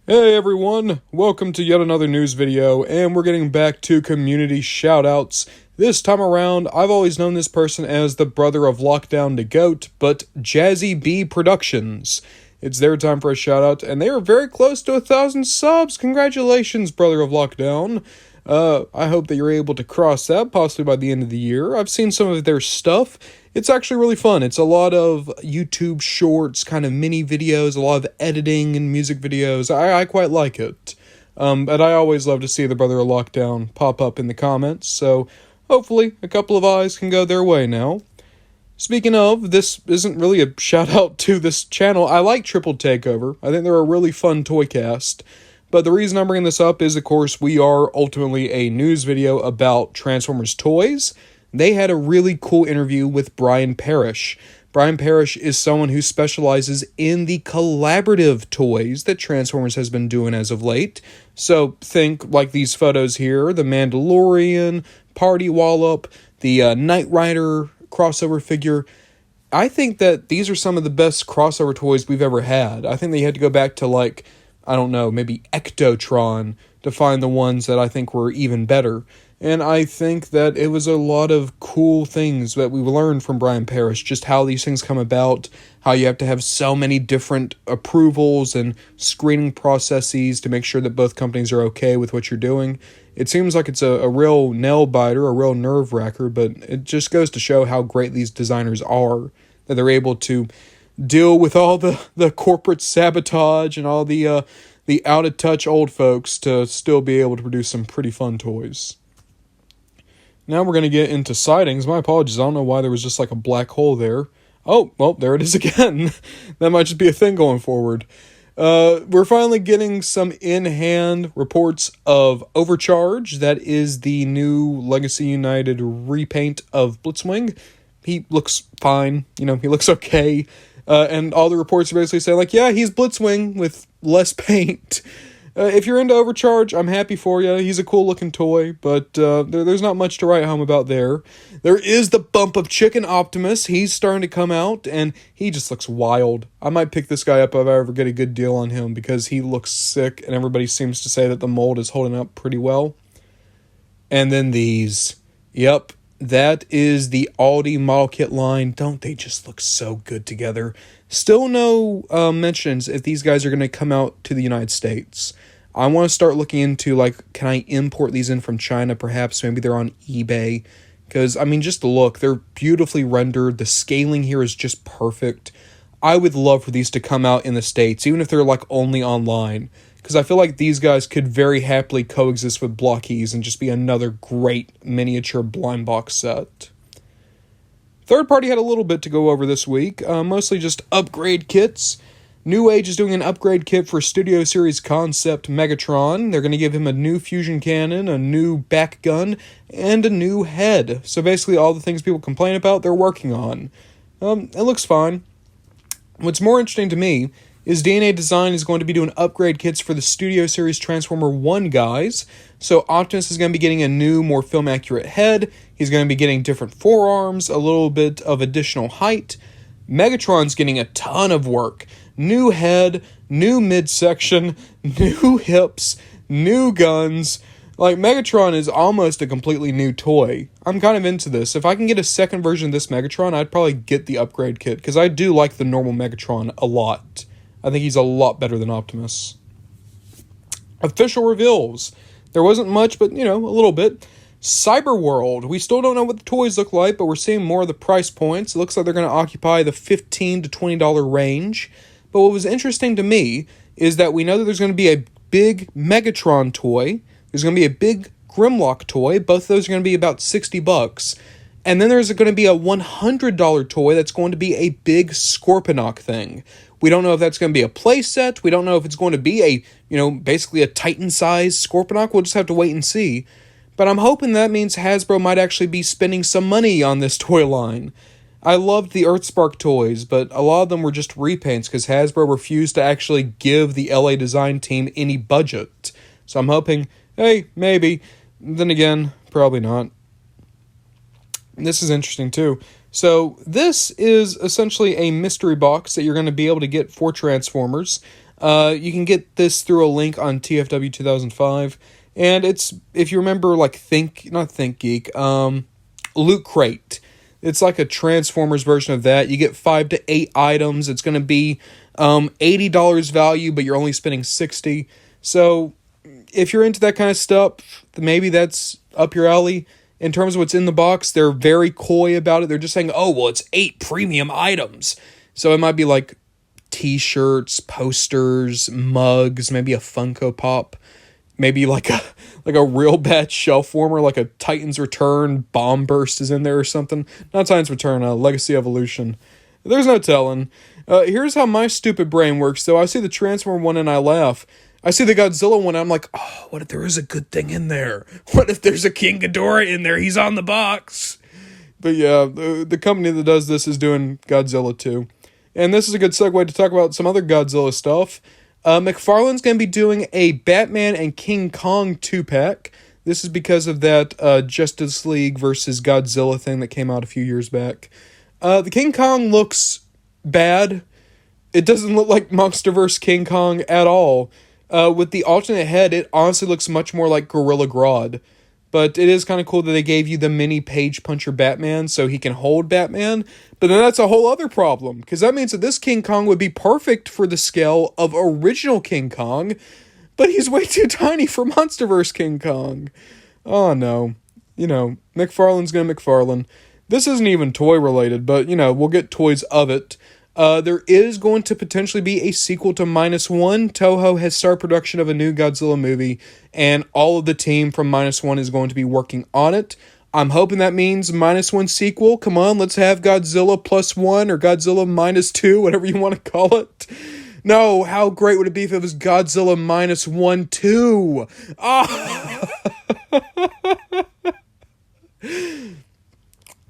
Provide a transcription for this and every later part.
Hey everyone, welcome to yet another news video, and we're getting back to community shoutouts. This time around, I've always known this person as the brother of Lockdown to Goat, but Jazzy B Productions. It's their time for a shoutout, and they are very close to 1,000 subs. Congratulations, brother of Lockdown. I hope that you're able to cross that, possibly by the end of the year. I've seen some of their stuff. It's actually really fun. It's a lot of YouTube shorts, kind of mini videos, a lot of editing and music videos. I quite like it. But I always love to see the brother of Lockdown pop up in the comments, so hopefully a couple of eyes can go their way now. Speaking of, this isn't really a shout out to this channel. I like Triple Takeover. I think they're a really fun toy cast. But the reason I'm bringing this up is, of course, we are ultimately a news video about Transformers toys. They had a really cool interview with Brian Parrish. Brian Parrish is someone who specializes in the collaborative toys that Transformers has been doing as of late. So think like these photos here, the Mandalorian, Party Wallop, the Knight Rider crossover figure. I think that these are some of the best crossover toys we've ever had. I think they had to go back to maybe Ectotron to find the ones that I think were even better. And I think that it was a lot of cool things that we learned from Brian Parrish, just how these things come about, how you have to have so many different approvals and screening processes to make sure that both companies are okay with what you're doing. It seems like it's a real nail-biter, a real nerve-wracker, but it just goes to show how great these designers are, that they're able to deal with all the corporate sabotage and all the out-of-touch old folks to still be able to produce some pretty fun toys. Now we're going to get into sightings. My apologies, I don't know why there was just like a black hole there. Oh, well, there it is again. That might just be a thing going forward. We're finally getting some in-hand reports of Overcharge. That is the new Legacy United repaint of Blitzwing. He looks fine. He looks okay. And all the reports are basically saying, yeah, he's Blitzwing with less paint. If you're into Overcharge, I'm happy for you. He's a cool-looking toy, but there's not much to write home about there. There is the Bump of Chicken Optimus. He's starting to come out, and he just looks wild. I might pick this guy up if I ever get a good deal on him, because he looks sick, and everybody seems to say that the mold is holding up pretty well. And then these. Yep. That is the Aldi model kit line. Don't they just look so good together? Still no mentions if these guys are going to come out to the United States. I want to start looking into, can I import these in from China perhaps? Maybe they're on eBay. Because, just look, they're beautifully rendered. The scaling here is just perfect. I would love for these to come out in the States, even if they're, only online. Because I feel like these guys could very happily coexist with Blockies and just be another great miniature blind box set. Third Party had a little bit to go over this week, mostly just upgrade kits. New Age is doing an upgrade kit for Studio Series Concept Megatron. They're going to give him a new fusion cannon, a new back gun, and a new head. So basically all the things people complain about, they're working on. It looks fine. What's more interesting to me is DNA Design is going to be doing upgrade kits for the Studio Series Transformer 1 guys. So Optimus is going to be getting a new, more film-accurate head. He's going to be getting different forearms, a little bit of additional height. Megatron's getting a ton of work. New head, new midsection, new hips, new guns. Megatron is almost a completely new toy. I'm kind of into this. If I can get a second version of this Megatron, I'd probably get the upgrade kit, because I do like the normal Megatron a lot. I think he's a lot better than Optimus. Official reveals. There wasn't much, but, a little bit. Cyberworld. We still don't know what the toys look like, but we're seeing more of the price points. It looks like they're going to occupy the $15 to $20 range. But what was interesting to me is that we know that there's going to be a big Megatron toy. There's going to be a big Grimlock toy. Both of those are going to be about $60. And then there's going to be a $100 toy that's going to be a big Scorponok thing. We don't know if that's going to be a play set. We don't know if it's going to be basically a Titan-sized Scorponok. We'll just have to wait and see. But I'm hoping that means Hasbro might actually be spending some money on this toy line. I loved the Earthspark toys, but a lot of them were just repaints because Hasbro refused to actually give the LA design team any budget. So I'm hoping, hey, maybe. Then again, probably not. This is interesting too. So this is essentially a mystery box that you're going to be able to get for Transformers. You can get this through a link on TFW 2005. And it's, if you remember, like, Loot Crate. It's like a Transformers version of that. You get 5 to 8 items. It's going to be $80 value, but you're only spending $60. So if you're into that kind of stuff, maybe that's up your alley. In terms of what's in the box, they're very coy about it. They're just saying, oh, well, it's 8 premium items. So it might be like t-shirts, posters, mugs, maybe a Funko Pop. Maybe like a real bad shelf warmer, like a Titan's Return bomb burst is in there or something. Not Titan's Return, Legacy Evolution. There's no telling. Here's how my stupid brain works, though. I see the Transformer one and I laugh. I see the Godzilla one and I'm like, oh, what if there is a good thing in there? What if there's a King Ghidorah in there? He's on the box. But yeah, the company that does this is doing Godzilla too. And this is a good segue to talk about some other Godzilla stuff. McFarlane's going to be doing a Batman and King Kong 2-pack. This is because of that Justice League versus Godzilla thing that came out a few years back. The King Kong looks bad. It doesn't look like Monsterverse King Kong at all. With the alternate head, it honestly looks much more like Gorilla Grodd. But it is kind of cool that they gave you the mini Page Puncher Batman so he can hold Batman. But then that's a whole other problem, because that means that this King Kong would be perfect for the scale of original King Kong, but he's way too tiny for Monsterverse King Kong. Oh no. McFarlane's gonna McFarlane. This isn't even toy related, but we'll get toys of it. There is going to potentially be a sequel to -1. Toho has started production of a new Godzilla movie, and all of the team from -1 is going to be working on it. I'm hoping that means -1 sequel. Come on, let's have Godzilla +1 or Godzilla -2, whatever you want to call it. No, how great would it be if it was Godzilla -1 2? Ah!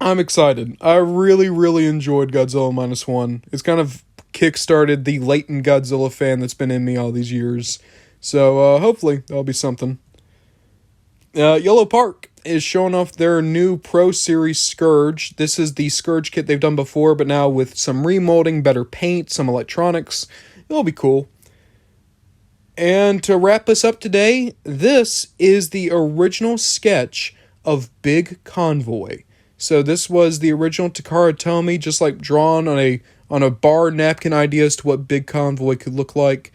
I'm excited. I really, really enjoyed Godzilla -1. It's kind of kickstarted the latent Godzilla fan that's been in me all these years. So hopefully that'll be something. Yellow Park is showing off their new Pro Series Scourge. This is the Scourge kit they've done before, but now with some remolding, better paint, some electronics. It'll be cool. And to wrap us up today, this is the original sketch of Big Convoy. So this was the original Takara Tomy, just like drawn on a bar napkin idea as to what Big Convoy could look like.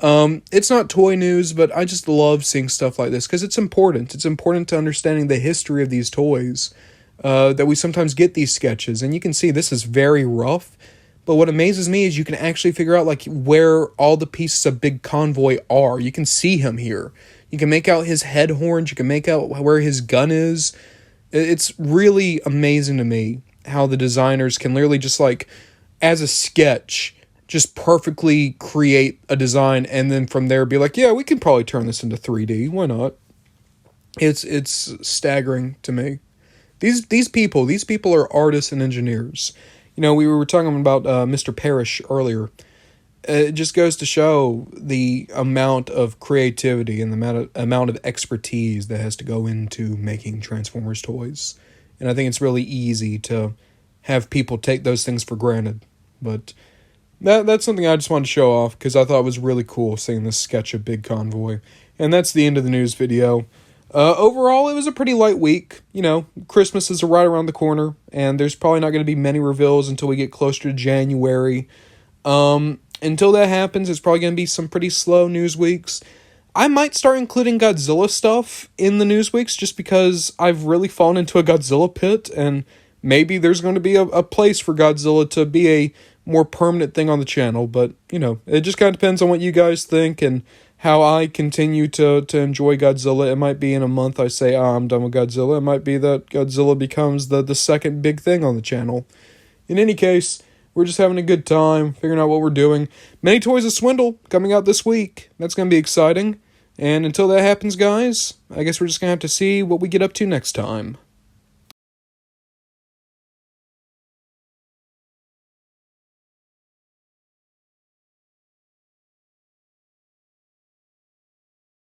It's not toy news, but I just love seeing stuff like this because it's important. It's important to understanding the history of these toys, that we sometimes get these sketches. And you can see this is very rough, but what amazes me is you can actually figure out like where all the pieces of Big Convoy are. You can see him here. You can make out his head horns. You can make out where his gun is. It's really amazing to me how the designers can literally just like, as a sketch, just perfectly create a design and then from there be like, yeah, we can probably turn this into 3D. Why not? It's staggering to me. These people are artists and engineers. We were talking about Mr. Parrish earlier. It just goes to show the amount of creativity and the amount of expertise that has to go into making Transformers toys. And I think it's really easy to have people take those things for granted. But that's something I just wanted to show off because I thought it was really cool seeing this sketch of Big Convoy. And that's the end of the news video. Overall, it was a pretty light week. Christmas is right around the corner, and there's probably not going to be many reveals until we get closer to January. Until that happens, it's probably going to be some pretty slow news weeks. I might start including Godzilla stuff in the news weeks just because I've really fallen into a Godzilla pit, and maybe there's going to be a place for Godzilla to be a more permanent thing on the channel. But, it just kind of depends on what you guys think and how I continue to enjoy Godzilla. It might be in a month I say, I'm done with Godzilla. It might be that Godzilla becomes the second big thing on the channel. In any case, we're just having a good time, figuring out what we're doing. Many Toys of Swindle coming out this week. That's going to be exciting. And until that happens, guys, I guess we're just going to have to see what we get up to next time.